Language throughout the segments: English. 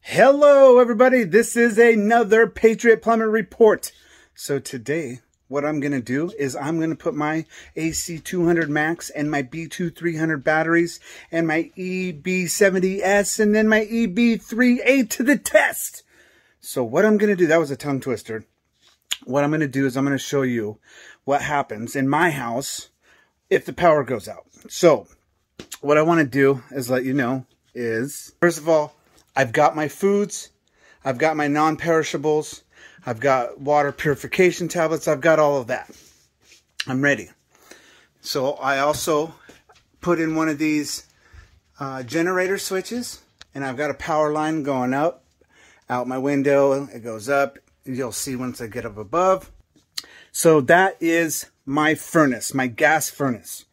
Hello everybody, this is another Patriot Plumber Report. So today what I'm going to do is I'm going to put my AC200MAX and my B230 batteries and my EB70S and then my EB380 to the test. So what I'm going to do, that was a tongue twister. What I'm going to do is I'm going to show you what happens in my house if the power goes out. So what I want to do is let you know is, first of all, I've got my foods, I've got my non-perishables, I've got water purification tablets, I've got all of that. I'm ready. So I also put in one of these generator switches, and I've got a power line going up, out my window, it goes up, you'll see once I get up above. So that is my furnace, my gas furnace.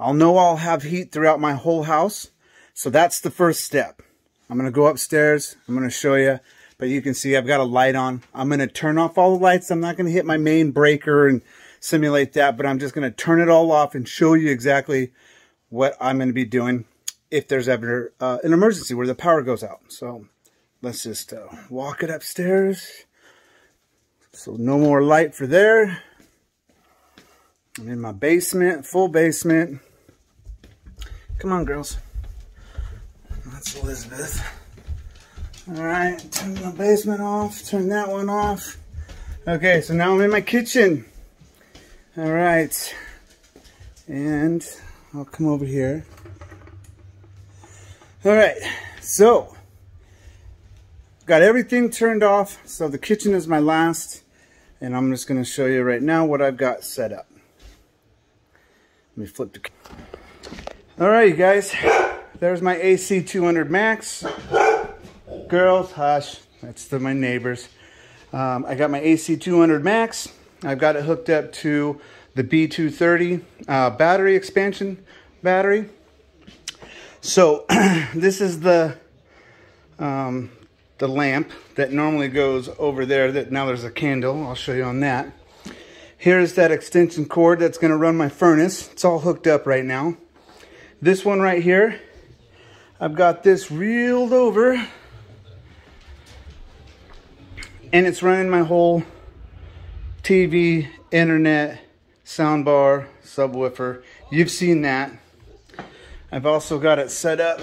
I'll know I'll have heat throughout my whole house, so that's the first step. I'm going to go upstairs. I'm going to show you. But you can see I've got a light on. I'm going to turn off all the lights. I'm not going to hit my main breaker and simulate that. But I'm just going to turn it all off and show you exactly what I'm going to be doing if there's ever an emergency where the power goes out. So let's just walk it upstairs. So no more light for there. I'm in my basement, full basement. Come on, girls. That's Elizabeth. Alright, turn the basement off, turn that one off. Okay, so now I'm in my kitchen. Alright, and I'll come over here. Alright, so got everything turned off. So the kitchen is my last, and I'm just going to show you right now what I've got set up. Let me flip the. Alright, you guys. There's my AC200MAX. Girls, hush. That's my neighbors. I got my AC200MAX. I've got it hooked up to the B230 battery expansion battery. So this is the lamp that normally goes over there. That now there's a candle. I'll show you on that. Here's that extension cord that's going to run my furnace. It's all hooked up right now. This one right here, I've got this reeled over, and it's running my whole TV, internet, soundbar, subwoofer. You've seen that. I've also got it set up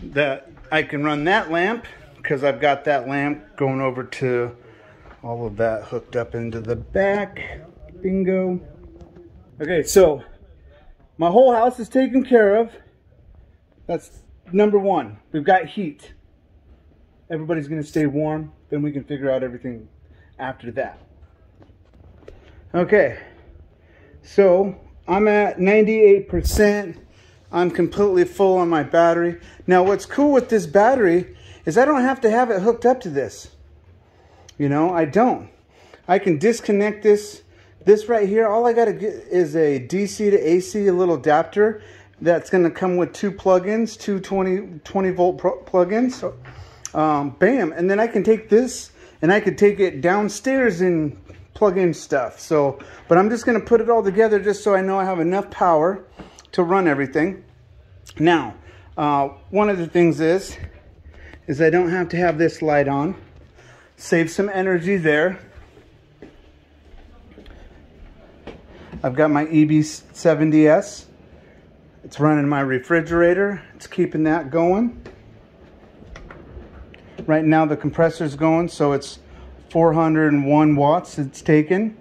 that I can run that lamp, because I've got that lamp going over to all of that hooked up into the back. Bingo. Okay, so my whole house is taken care of. That's number one. We've got heat. Everybody's going to stay warm. Then we can figure out everything after that. Okay. So I'm at 98%. I'm completely full on my battery. Now what's cool with this battery is I don't have to have it hooked up to this. You know, I don't. I can disconnect this. This right here, all I got to get is a DC to AC, a little adapter that's going to come with two plugins, two 20 volt plugins. So, bam, and then I can take this and I can take it downstairs and plug in stuff. So, but I'm just going to put it all together just so I know I have enough power to run everything. Now, one of the things is I don't have to have this light on. Save some energy there. I've got my EB70S. It's running my refrigerator. It's keeping that going. Right now the compressor's going, so it's 401 watts it's taken.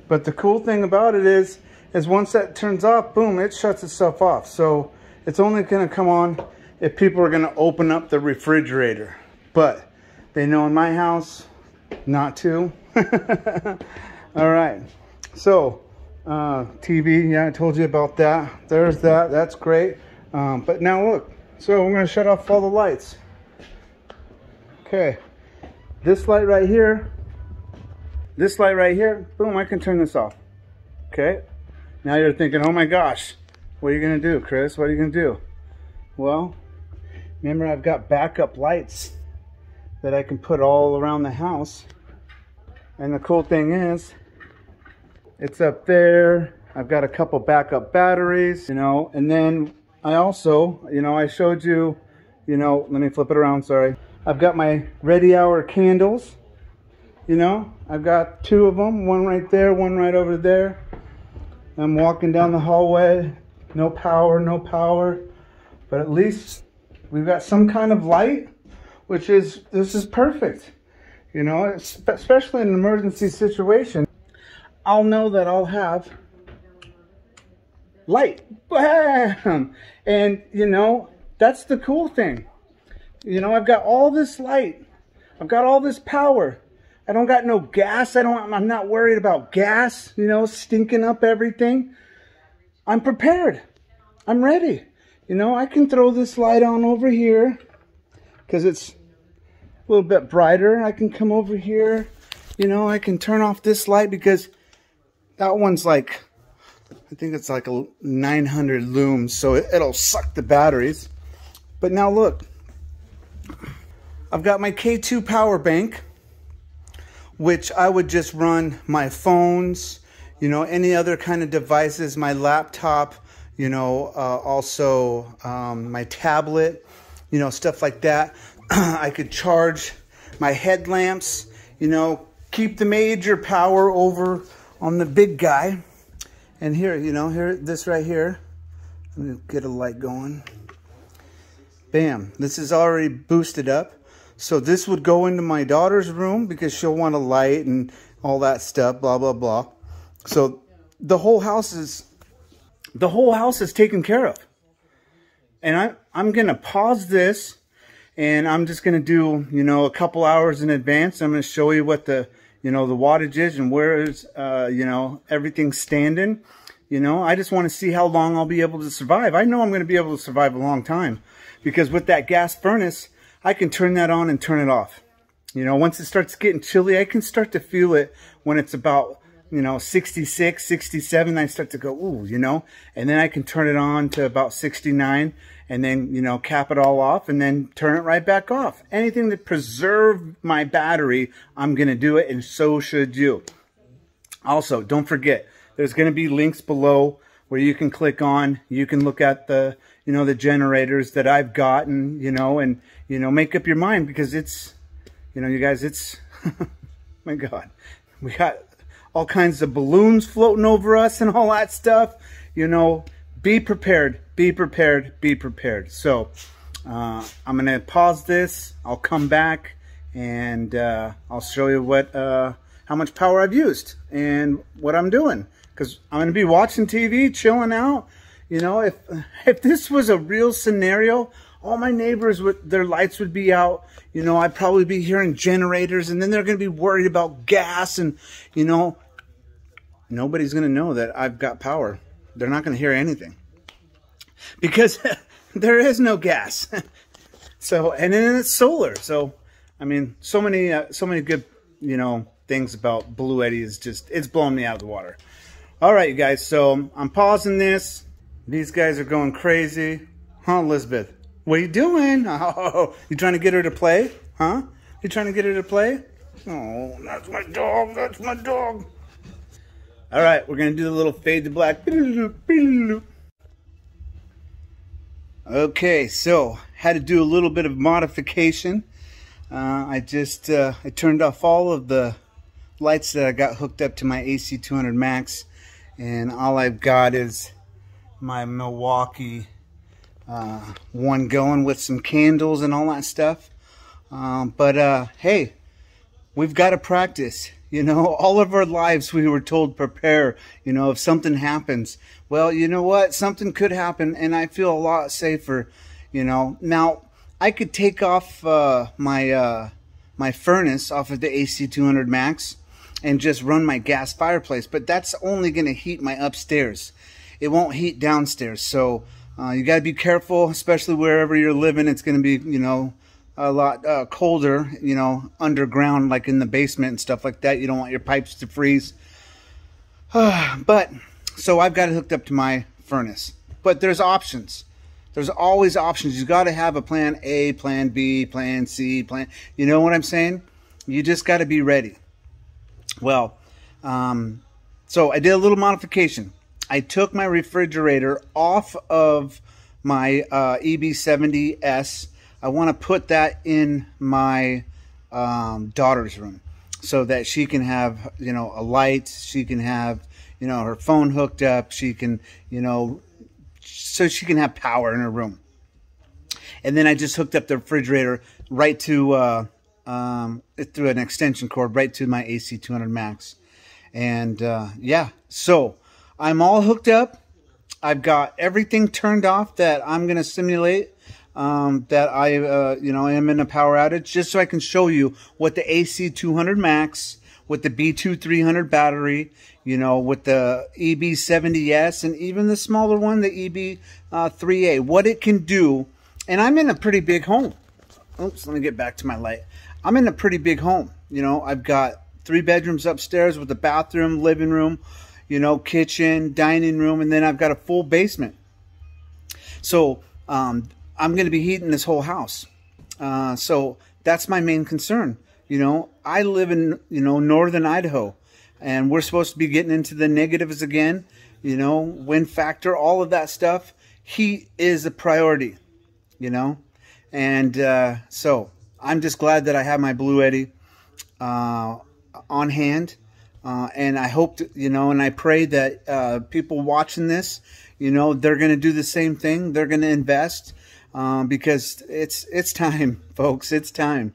But the cool thing about it is once that turns off, boom, it shuts itself off. So it's only going to come on if people are going to open up the refrigerator. But they know in my house not to. All right. So TV, yeah, I told you about that. There's that. That's great. But now look. So we're going to shut off all the lights. Okay. This light right here. This light right here. Boom, I can turn this off. Okay. Now you're thinking, oh my gosh, what are you going to do, Chris? What are you going to do? Well, remember I've got backup lights that I can put all around the house. And the cool thing is, it's up there. I've got a couple backup batteries, you know, and then I also, you know, I showed you, You know, let me flip it around, sorry. I've got my ready hour candles. You know, I've got 2 of them, one right there, one right over there. I'm walking down the hallway, no power, but at least we've got some kind of light, this is perfect. You know, especially in an emergency situation, I'll know that I'll have light. Bam! And, you know, that's the cool thing. You know, I've got all this light. I've got all this power. I don't got no gas. I'm not worried about gas, you know, stinking up everything. I'm prepared. I'm ready. You know, I can throw this light on over here because it's a little bit brighter. I can come over here. You know, I can turn off this light because that one's like, I think it's like a 900 looms, so it'll suck the batteries. But now look, I've got my K2 power bank, which I would just run my phones, you know, any other kind of devices, my laptop, you know, also my tablet, you know, stuff like that. I could charge my headlamps, you know, keep the major power over on the big guy. And here, you know, this right here, let me get a light going. Bam, this is already boosted up. So this would go into my daughter's room because she'll want a light and all that stuff, blah, blah, blah. So the whole house is taken care of. And I'm going to pause this and I'm just going to do, you know, a couple hours in advance. I'm going to show you what the, you know, the wattage is and where is, you know, everything's standing. You know, I just want to see how long I'll be able to survive. I know I'm going to be able to survive a long time because with that gas furnace, I can turn that on and turn it off. You know, once it starts getting chilly, I can start to feel it when it's about, you know, 66, 67. I start to go, ooh, you know, and then I can turn it on to about 69 and then, you know, cap it all off and then turn it right back off. Anything to preserve my battery, I'm going to do it, and so should you. Also, don't forget, there's going to be links below where you can click on. You can look at the, you know, the generators that I've gotten, you know, and, you know, make up your mind because it's, you know, you guys, it's, my God, we got all kinds of balloons floating over us and all that stuff. You know, be prepared, be prepared, be prepared. So I'm going to pause this. I'll come back and I'll show you what, how much power I've used and what I'm doing. Because I'm going to be watching TV, chilling out. You know, if this was a real scenario, all my neighbors, their lights would be out. You know, I'd probably be hearing generators, and then they're going to be worried about gas. And, you know, nobody's going to know that I've got power. They're not going to hear anything. Because there is no gas. So, and then it's solar. So, I mean, so many good, you know, things about Bluetti is just, it's blowing me out of the water. All right, you guys, so I'm pausing this. These guys are going crazy. Huh, Elizabeth? What are you doing? Oh, you trying to get her to play? Huh? You trying to get her to play? Oh, that's my dog. That's my dog. All right, we're going to do the little fade to black. Okay, so had to do a little bit of modification. I turned off all of the lights that I got hooked up to my AC200MAX. And all I've got is my Milwaukee one going with some candles and all that stuff. But hey, we've got to practice. You know, all of our lives we were told prepare. You know, if something happens, well, you know what? Something could happen, and I feel a lot safer. You know, now I could take off my furnace off of the AC200MAX. And just run my gas fireplace, but that's only going to heat my upstairs. It won't heat downstairs. So you got to be careful, especially wherever you're living. It's going to be, you know, a lot colder, you know, underground, like in the basement and stuff like that. You don't want your pipes to freeze. But so I've got it hooked up to my furnace. But there's options. There's always options. You got to have a plan A, plan B, plan C, plan. You know what I'm saying? You just got to be ready. Well, so I did a little modification. I took my refrigerator off of my EB70S I want to put that in my daughter's room so that she can have, you know, a light. She can have, you know, her phone hooked up. She can, you know, so she can have power in her room. And then I just hooked up the refrigerator right to, through an extension cord, right to my AC200MAX. And yeah, so I'm all hooked up. I've got everything turned off that I'm going to simulate that I, you know, am in a power outage, just so I can show you what the AC200MAX, with the B230 battery, you know, with the EB70S, and even the smaller one, the EB3A, what it can do. And I'm in a pretty big home. Oops, let me get back to my light. I'm in a pretty big home. You know, I've got 3 bedrooms upstairs with a bathroom, living room, you know, kitchen, dining room, and then I've got a full basement. So I'm going to be heating this whole house. So that's my main concern. You know, I live in, you know, northern Idaho, and we're supposed to be getting into the negatives again. You know, wind factor, all of that stuff. Heat is a priority, you know. And so I'm just glad that I have my Bluetti on hand. And I hope, to, you know, and I pray that people watching this, you know, they're going to do the same thing. They're going to invest because it's time, folks. It's time.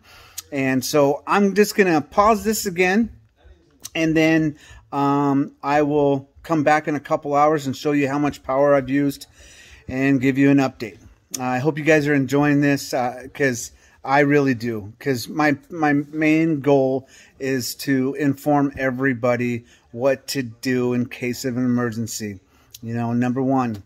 And so I'm just going to pause this again, and then I will come back in a couple hours and show you how much power I've used and give you an update. I hope you guys are enjoying this because I really do. Because my main goal is to inform everybody what to do in case of an emergency. You know, number one,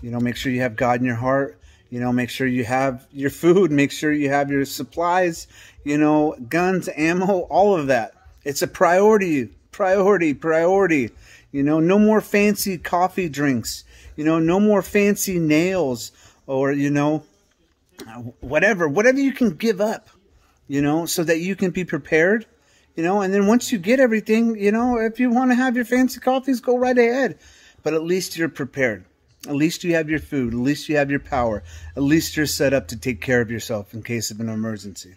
you know, make sure you have God in your heart. You know, make sure you have your food. Make sure you have your supplies, you know, guns, ammo, all of that. It's a priority, priority. You know, no more fancy coffee drinks. You know, no more fancy nails, or, you know, whatever you can give up, you know, so that you can be prepared, you know. And then once you get everything, you know, if you want to have your fancy coffees, go right ahead. But at least you're prepared. At least you have your food. At least you have your power. At least you're set up to take care of yourself in case of an emergency.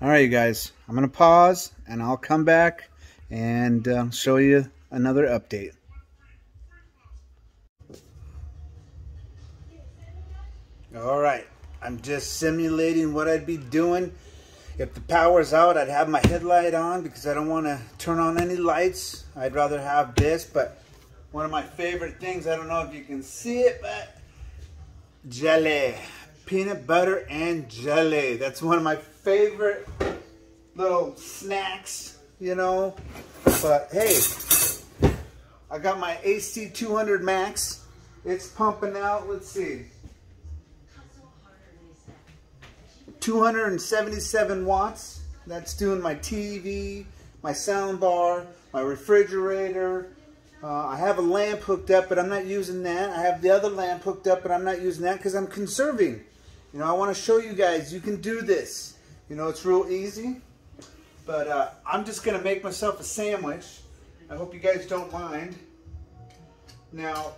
All right, you guys, I'm going to pause, and I'll come back and show you another update. All right, I'm just simulating what I'd be doing. If the power's out, I'd have my headlight on because I don't want to turn on any lights. I'd rather have this, but one of my favorite things, I don't know if you can see it, but jelly. Peanut butter and jelly. That's one of my favorite little snacks, you know. But hey, I got my AC200MAX. It's pumping out, let's see, 277 watts. That's doing my TV, my sound bar, my refrigerator. I have a lamp hooked up, but I'm not using that. I have the other lamp hooked up, but I'm not using that because I'm conserving. You know, I want to show you guys you can do this. You know, it's real easy. But I'm just going to make myself a sandwich. I hope you guys don't mind. Now,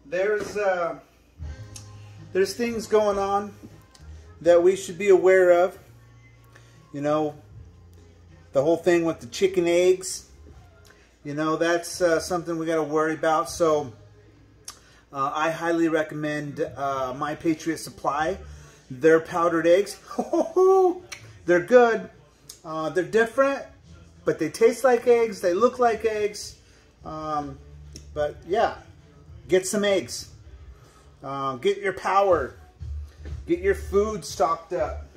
there's things going on that we should be aware of. You know, the whole thing with the chicken eggs. You know, that's something we got to worry about. So I highly recommend My Patriot Supply. Their powdered eggs. They're good. They're different, but they taste like eggs. They look like eggs. But yeah, get some eggs. Get your power. Get your food stocked up.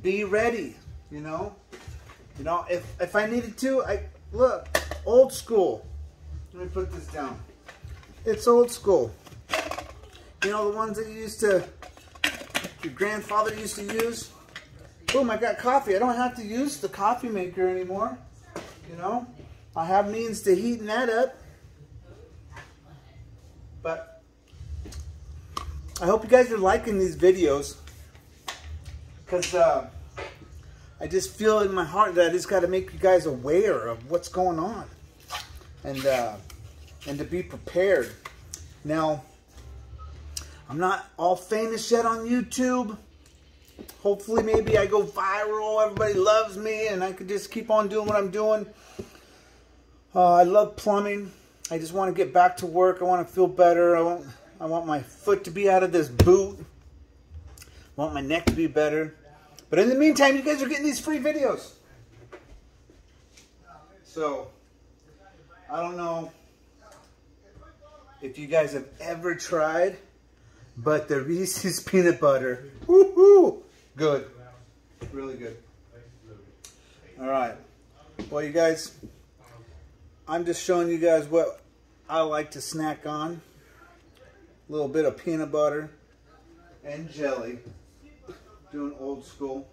Be ready, you know. You know, if I needed to, look, old school. Let me put this down. It's old school. You know, the ones that your grandfather used to use. Boom, I got coffee. I don't have to use the coffee maker anymore. You know, I have means to heating that up. But I hope you guys are liking these videos, because I just feel in my heart that I just got to make you guys aware of what's going on, and to be prepared. Now, I'm not all famous yet on YouTube. Hopefully maybe I go viral, everybody loves me, and I could just keep on doing what I'm doing. I love plumbing. I just want to get back to work. I want to feel better. I want my foot to be out of this boot. I want my neck to be better. But in the meantime, you guys are getting these free videos. So, I don't know if you guys have ever tried, but the Reese's peanut butter, woohoo, good, really good. All right, well, you guys, I'm just showing you guys what I like to snack on. A little bit of peanut butter and jelly, doing old school.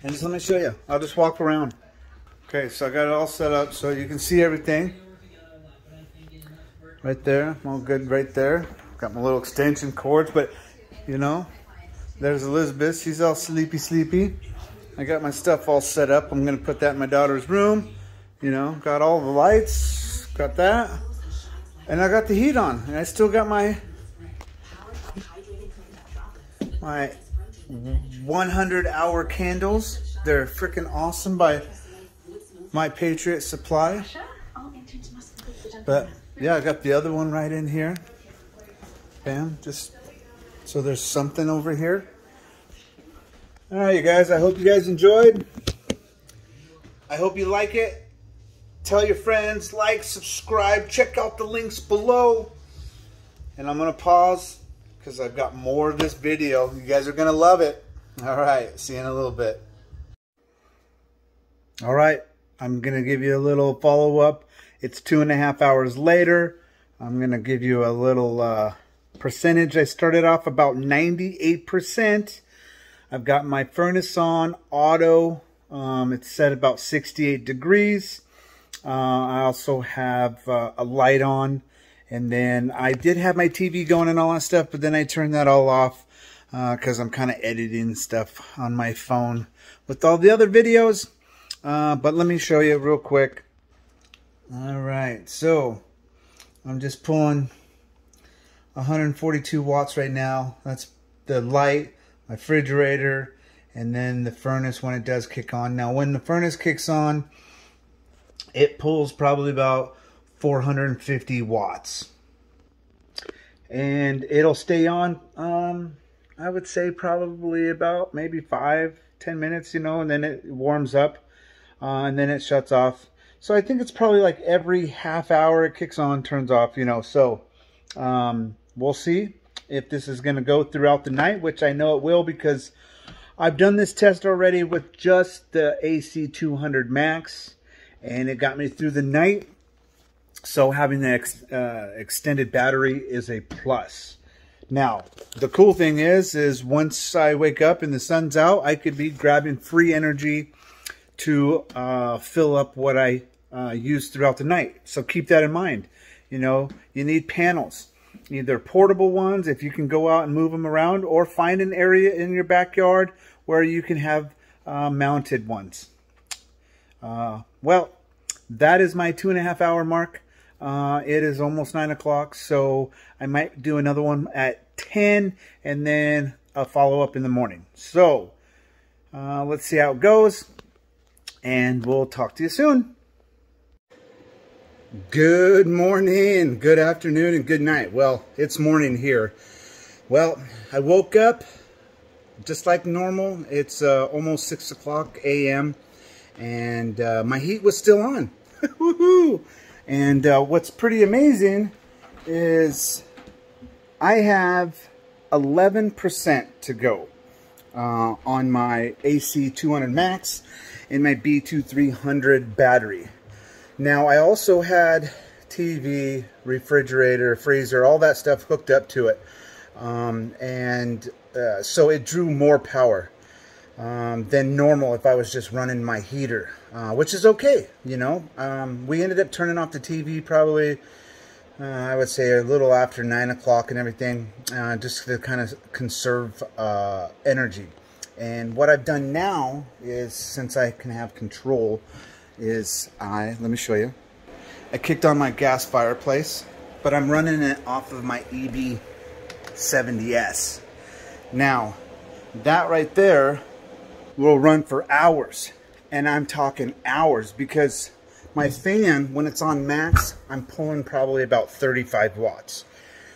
And just let me show you. I'll just walk around. Okay, so I got it all set up so you can see everything. Right there, I'm all good right there. Got my little extension cords, but you know, there's Elizabeth. She's all sleepy. I got my stuff all set up. I'm gonna put that in my daughter's room. You know, got all the lights, got that. And I got the heat on. And I still got my 100-hour candles. They're freaking awesome by My Patriot Supply. But yeah, I got the other one right in here. Bam, just so there's something over here. All right, you guys, I hope you guys enjoyed. I hope you like it. Tell your friends, like, subscribe, check out the links below. And I'm gonna pause because I've got more of this video. You guys are gonna love it. All right, see you in a little bit. All right, I'm gonna give you a little follow-up. It's 2.5 hours later. I'm gonna give you a little percentage. I started off about 98%. I've got my furnace on auto. It's set about 68 degrees. I also have a light on, and then I did have my TV going and all that stuff, but then I turned that all off because I'm kind of editing stuff on my phone with all the other videos. But let me show you real quick. All right, so I'm just pulling 142 watts right now. That's the light, my refrigerator, and then the furnace when it does kick on. Now, when the furnace kicks on, it pulls probably about 450 watts. And it'll stay on, I would say probably about maybe 5-10 minutes, you know, and then it warms up, and then it shuts off. So I think it's probably like every half hour it kicks on, turns off, you know. So we'll see if this is going to go throughout the night, which I know it will because I've done this test already with just the AC200MAX. And it got me through the night. So having the extended battery is a plus. Now, the cool thing is once I wake up and the sun's out, I could be grabbing free energy to fill up what I use throughout the night. So keep that in mind. You know, you need panels. Either portable ones, if you can go out and move them around, or find an area in your backyard where you can have mounted ones. Well, that is my 2.5 hour mark. It is almost 9 o'clock, so I might do another one at 10 and then a follow-up in the morning. So, let's see how it goes, and we'll talk to you soon. Good morning, good afternoon, and good night. Well, it's morning here. Well, I woke up just like normal. It's almost 6 o'clock a.m. and my heat was still on. Woohoo! And what's pretty amazing is I have 11% to go on my AC200MAX and my B230 battery. Now, I also had TV, refrigerator, freezer, all that stuff hooked up to it. So it drew more power than normal if I was just running my heater, which is okay, you know. We ended up turning off the TV probably, I would say a little after 9 o'clock and everything, just to kind of conserve energy. And what I've done now is, since I can have control, is let me show you. I kicked on my gas fireplace, but I'm running it off of my EB B230S. Now, that right there will run for hours. And I'm talking hours, because my fan, when it's on max, I'm pulling probably about 35 watts.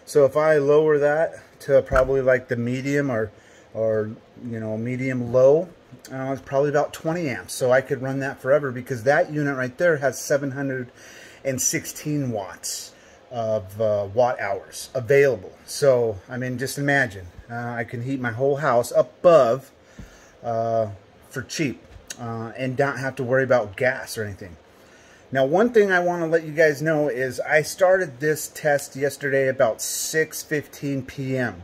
So if I lower that to probably like the medium or you know, medium low, it's probably about 20 amps. So I could run that forever, because that unit right there has 716 watts of watt hours available. So I mean, just imagine, I can heat my whole house above for cheap, and don't have to worry about gas or anything. Now, one thing I want to let you guys know is I started this test yesterday about 6:15 p.m.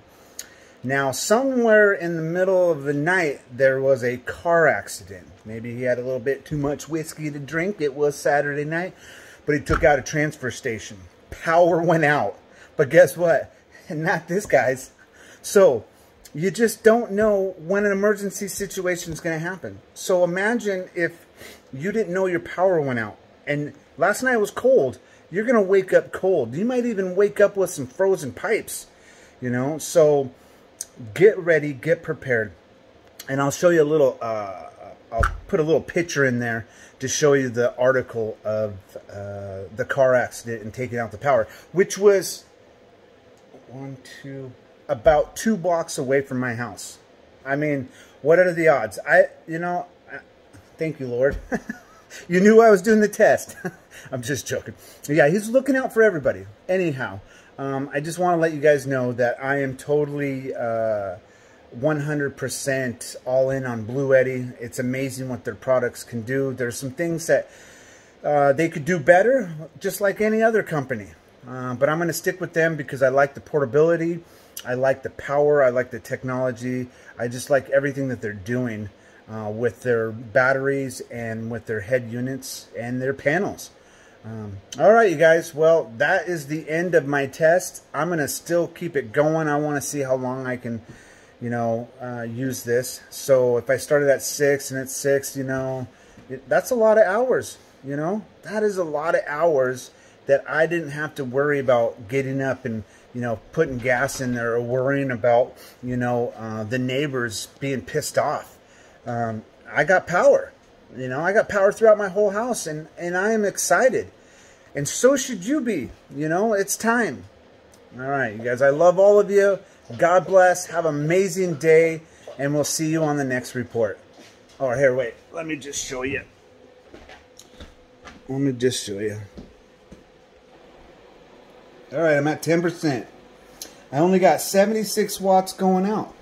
Now, somewhere in the middle of the night, there was a car accident. Maybe he had a little bit too much whiskey to drink. It was Saturday night, but he took out a transfer station. Power went out. But guess what? Not this guy's. So, you just don't know when an emergency situation is going to happen. So imagine if you didn't know your power went out. And last night was cold. You're going to wake up cold. You might even wake up with some frozen pipes, you know. So get ready, get prepared. And I'll show you a little, I'll put a little picture in there to show you the article of the car accident and taking out the power, which was about 2 blocks away from my house. I mean, what are the odds? Thank you, Lord. You knew I was doing the test. I'm just joking. Yeah, he's looking out for everybody. Anyhow, I just want to let you guys know that I am totally 100% all in on Bluetti. It's amazing what their products can do. There's some things that they could do better, just like any other company. But I'm going to stick with them because I like the portability. I like the power. I like the technology. I just like everything that they're doing with their batteries and with their head units and their panels. All right, you guys. Well, that is the end of my test. I'm going to still keep it going. I want to see how long I can, you know, use this. So if I started at 6 and it's 6, you know, that's a lot of hours, you know. That is a lot of hours that I didn't have to worry about getting up and, you know, putting gas in there or worrying about, you know, the neighbors being pissed off. I got power, you know, I got power throughout my whole house, and I am excited. And so should you be, you know, it's time. All right, you guys, I love all of you. God bless. Have an amazing day, and we'll see you on the next report. Oh, here, wait. Let me just show you. All right, I'm at 10%. I only got 76 watts going out.